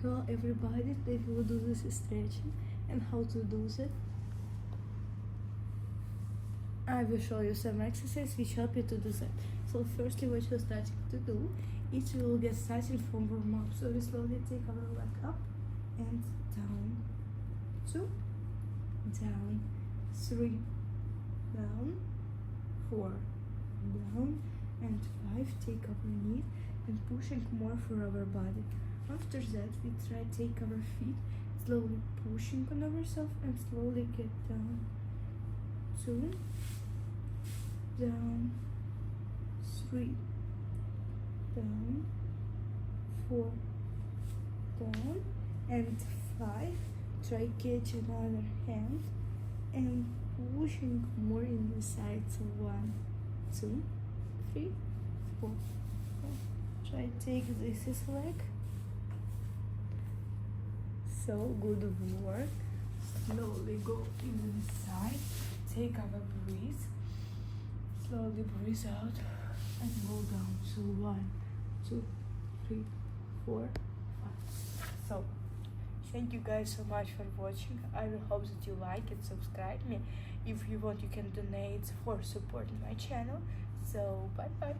Hello everybody, today we will do this stretching and how to do it. I will show you some exercises which help you to do that. So firstly what you're starting to do is you will get started from warm up. So we slowly take our leg up and down, 2, down, 3, down, 4, down, and 5. Take our knee and pushing more for our body. After that, we try take our feet, slowly pushing on ourselves and slowly get down. 2, down, 3, down, 4, down, and 5. Try catch another hand and pushing more in the sides. 1, 2, 3, 4. Try take this leg. So good work. Slowly go in the side. Take our breath. Slowly breathe out and go down. So 1, 2, 3, 4, 5. So thank you guys so much for watching. I will hope that you like and subscribe me. If you want, you can donate for supporting my channel. So bye bye.